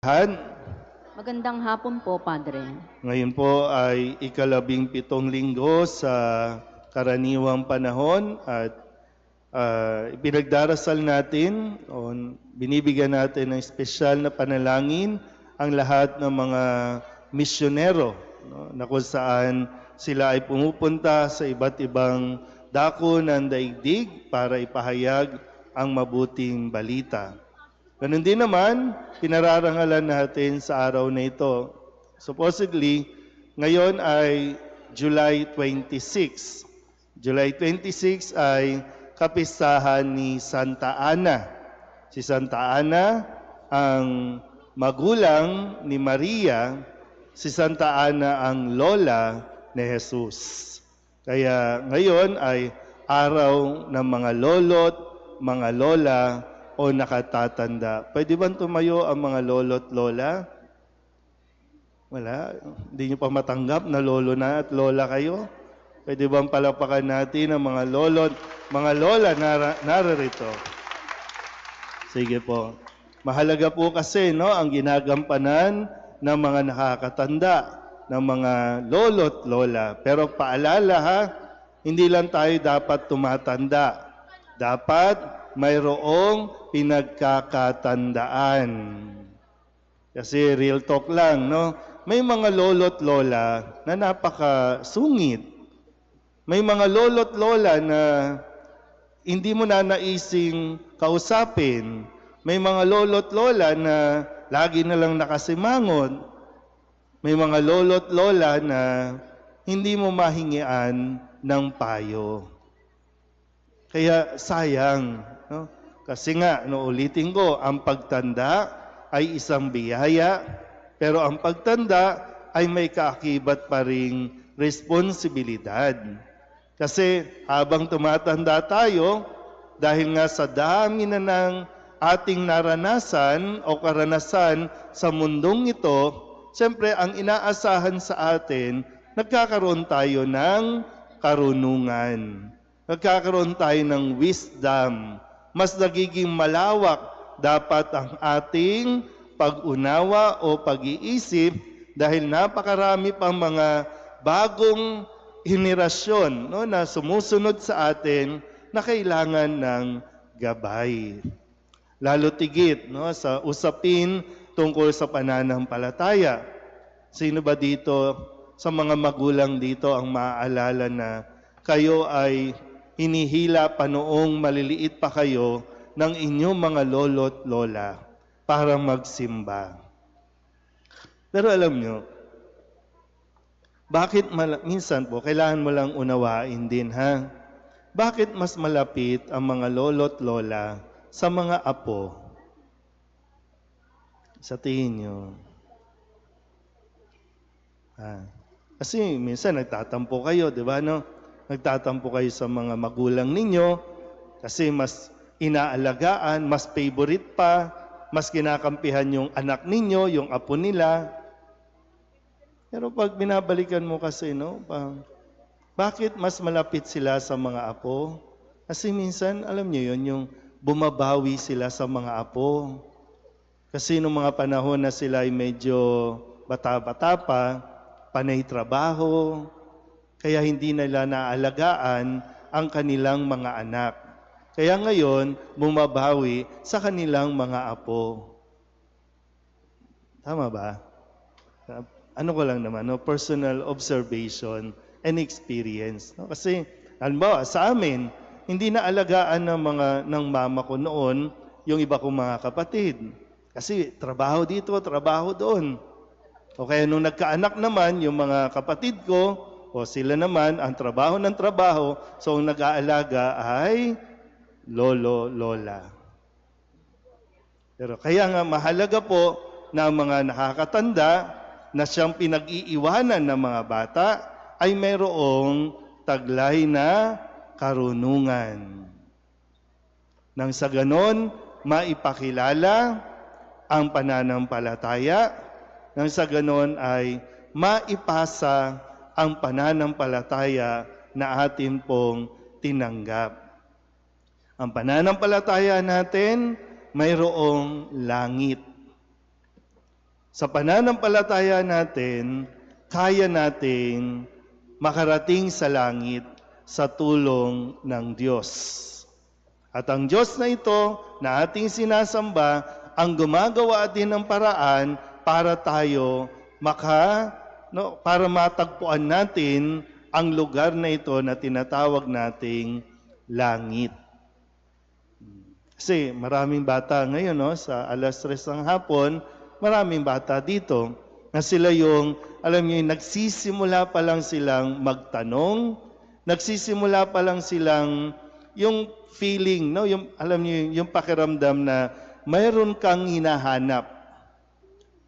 Han, Magandang hapon po, Padre. ngayon po ay ika-17 linggo sa karaniwang panahon at ipinagdarasal natin o binibigyan natin ng espesyal na panalangin ang lahat ng mga misyonero, no, na kung saan sila ay pumupunta sa iba't ibang dako ng daigdig para ipahayag ang mabuting balita. Ganun din naman, pinararangalan natin sa araw na ito. Supposedly, ngayon ay July 26. July 26 ay kapistahan ni Santa Ana. Si Santa Ana ang magulang ni Maria, si Santa Ana ang lola ni Jesus. Kaya ngayon ay araw ng mga lolo't, mga lola, o nakatatanda. Pwede bang tumayo ang mga lolo't lola? Wala. Hindi nyo pa matanggap na lolo na at lola kayo? Pwede bang palapakan natin ang mga lolo't, mga lola na narito? Sige po. Mahalaga po kasi no, ang ginagampanan ng mga nakakatanda, ng mga lolo't lola. Pero paalala ha, hindi lang tayo dapat tumatanda. Dapat mayroong pinagkakatandaan. Kasi real talk lang, no? May mga lolo't lola na napakasungit. May mga lolo't lola na hindi mo na naising kausapin. May mga lolo't lola na lagi na lang nakasimangot. May mga lolo't lola na hindi mo mahingian ng payo. Kaya sayang, no? Kasi nga, no, ulitin ko, ang pagtanda ay isang biyaya, pero ang pagtanda ay may kaakibat pa ring responsibilidad. Kasi habang tumatanda tayo, dahil nga sa dami na ng ating naranasan o karanasan sa mundong ito, siyempre ang inaasahan sa atin, nagkakaroon tayo ng karunungan. Nagkakaroon tayo ng wisdom. Mas nagiging malawak dapat ang ating pag-unawa o pag-iisip dahil napakarami pang mga bagong henerasyon, no, na sumusunod sa atin na kailangan ng gabay. Lalo tigit, no, sa usapin tungkol sa pananampalataya. Sino ba dito, sa mga magulang dito, ang maaalala na kayo ay hinihila pa noong maliliit pa kayo ng inyong mga lolo't lola para magsimba? Pero alam nyo, bakit minsan po, kailangan mo lang unawain din, ha? Bakit mas malapit ang mga lolo't lola sa mga apo? Sa tingin nyo? Kasi minsan nagtatampo kayo, di ba, no? Nagtatampo kayo sa mga magulang ninyo kasi mas inaalagaan, mas favorite pa, mas kinakampihan yung anak ninyo, yung apo nila. Pero pag binabalikan mo kasi, no, bakit mas malapit sila sa mga apo? Kasi minsan, alam niyo yun, yung bumabawi sila sa mga apo. Kasi nung mga panahon na sila ay medyo bata-bata pa, panay trabaho, kaya hindi nila naalagaan ang kanilang mga anak. Kaya ngayon, bumabawi sa kanilang mga apo. Tama ba? Ano ko lang naman, no? Personal observation and experience. No? Kasi, halimbawa, sa amin, hindi naalagaan ng mama ko noon yung iba kong mga kapatid. Kasi trabaho dito, trabaho doon. O kaya nung nagkaanak naman, yung mga kapatid ko, o sila naman, ang trabaho ng trabaho, so ang nag-aalaga ay lolo, lola. Pero kaya nga mahalaga po na ang mga nakakatanda na siyang pinag-iiwanan ng mga bata ay mayroong taglay na karunungan. Nang sa ganon, maipakilala ang pananampalataya, nang sa ganon ay maipasa ang pananampalataya na atin pong tinanggap. Ang pananampalataya natin mayroong langit. Sa pananampalataya natin, kaya nating makarating sa langit sa tulong ng Diyos. At ang Diyos na ito na ating sinasamba ang gumagawa din ng paraan para tayo para matagpuan natin ang lugar na ito na tinatawag nating langit. Kasi maraming bata ngayon, sa 3:00 ng hapon, maraming bata dito na sila yung, alam niyo, nagsisimula pa lang silang magtanong, nagsisimula pa lang silang yung feeling, yung, alam niyo, yung pakiramdam na mayroon kang hinahanap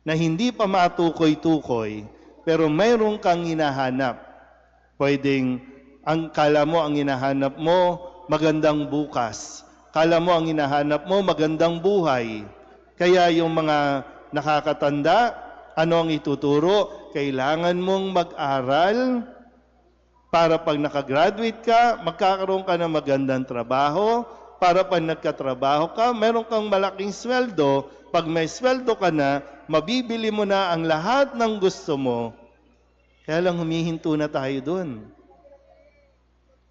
na hindi pa matukoy-tukoy, pero mayroon kang hinahanap. Pwedeng, kala mo ang hinahanap mo, magandang bukas. Kala mo ang hinahanap mo, magandang buhay. Kaya yung mga nakakatanda, ano ang ituturo? Kailangan mong mag-aral para pag nakagraduate ka, magkakaroon ka ng magandang trabaho. Para pag nagkatrabaho ka, meron kang malaking sweldo. Pag may sweldo ka na, mabibili mo na ang lahat ng gusto mo. Kaya lang humihinto na tayo dun.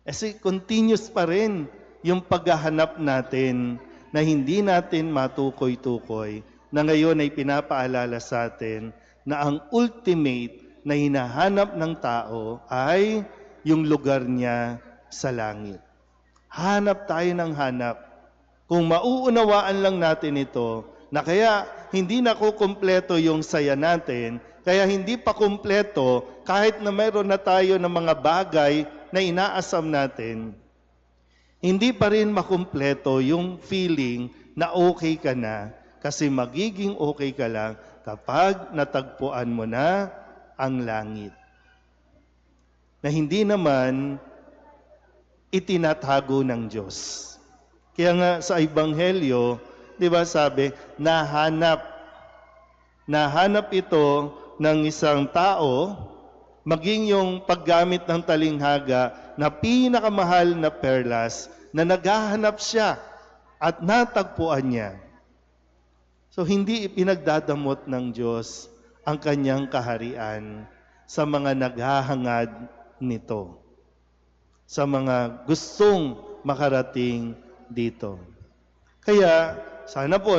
Kasi continuous pa rin yung paghahanap natin na hindi natin matukoy-tukoy, na ngayon ay pinapaalala sa atin na ang ultimate na hinahanap ng tao ay yung lugar niya sa langit. Hanap tayo ng hanap. Kung mauunawaan lang natin ito, na kaya hindi nakukumpleto yung saya natin, kaya hindi pa kumpleto kahit na mayroon na tayo ng mga bagay na inaasam natin, hindi pa rin makumpleto yung feeling na okay ka na, kasi magiging okay ka lang kapag natagpuan mo na ang langit. Na hindi naman itinatago ng Diyos. Kaya nga sa Ebanghelyo, di ba sabi, nahanap ito ng isang tao, maging yung paggamit ng talinghaga na pinakamahal na perlas, na naghahanap siya at natagpuan niya. So hindi ipinagdadamot ng Diyos ang kanyang kaharian sa mga naghahangad nito, sa mga gustong makarating dito. Kaya sana po,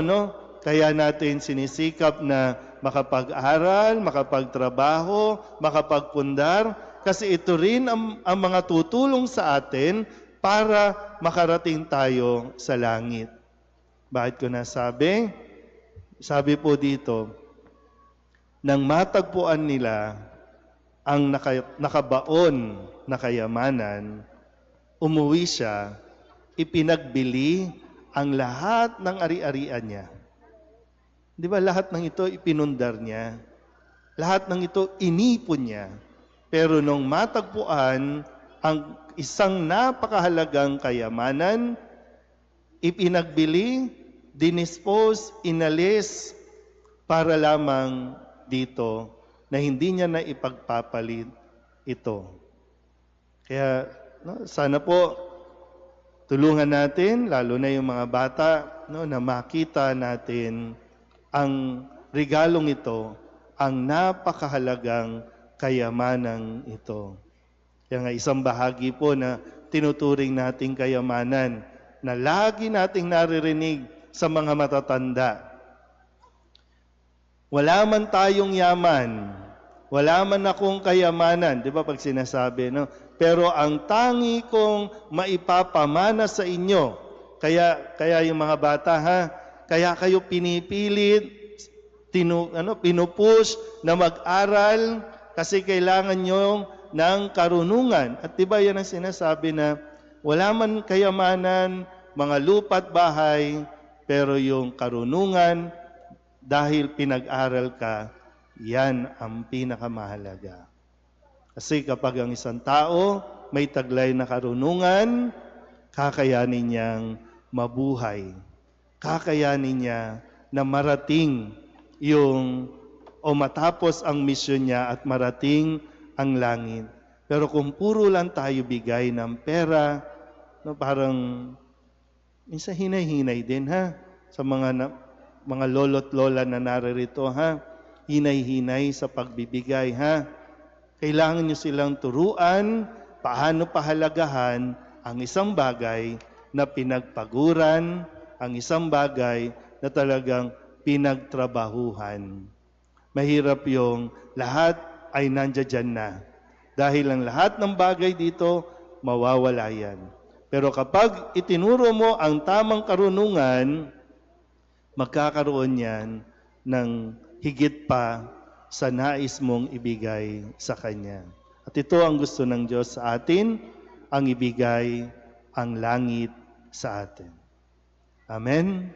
kaya natin sinisikap na makapag-aral, makapagtrabaho, makapagpundar, kasi ito rin ang mga tutulong sa atin para makarating tayo sa langit. Bakit ko nasabi? Sabi po dito, nang matagpuan nila ang nakabaon na kayamanan, umuwi siya, ipinagbili ang lahat ng ari-arian niya. Di ba lahat ng ito ipinundar niya? Lahat ng ito inipon niya. Pero nung matagpuan ang isang napakahalagang kayamanan, ipinagbili, dinispose, inalis para lamang dito na hindi niya na ipagpapalit ito. Kaya sana po tulungan natin, lalo na yung mga bata, na makita natin ang regalong ito, ang napakahalagang kayamanang ito. Kaya nga isang bahagi po na tinuturing nating kayamanan na lagi nating naririnig sa mga matatanda. Wala man tayong yaman, wala man akong kayamanan, di ba pag sinasabi, pero ang tangi kong maipapamana sa inyo, kaya yung mga bata, kaya kayo pinipilit, pinupush na mag-aral, kasi kailangan nyo ng karunungan. At di ba yan ang sinasabi na wala man kayamanan, mga lupa't bahay, pero yung karunungan, dahil pinag-aral ka, yan ang pinakamahalaga. Kasi kapag ang isang tao may taglay na karunungan, kakayanin niyang mabuhay. Kakayanin niya na marating o matapos ang misyon niya at marating ang langit. Pero kung puro lang tayo bigay ng pera, parang minsan hinay-hinay din sa mga lolo't lola na naririto, hinay-hinay sa pagbibigay, ha? Kailangan nyo silang turuan paano pahalagahan ang isang bagay na pinagpaguran, ang isang bagay na talagang pinagtrabahuhan. Mahirap yung lahat ay nandiyan na. Dahil ang lahat ng bagay dito, mawawala yan. Pero kapag itinuro mo ang tamang karunungan, magkakaroon yan ng higit pa sa nais mong ibigay sa Kanya. At ito ang gusto ng Diyos sa atin, ang ibigay ang langit sa atin. Amen.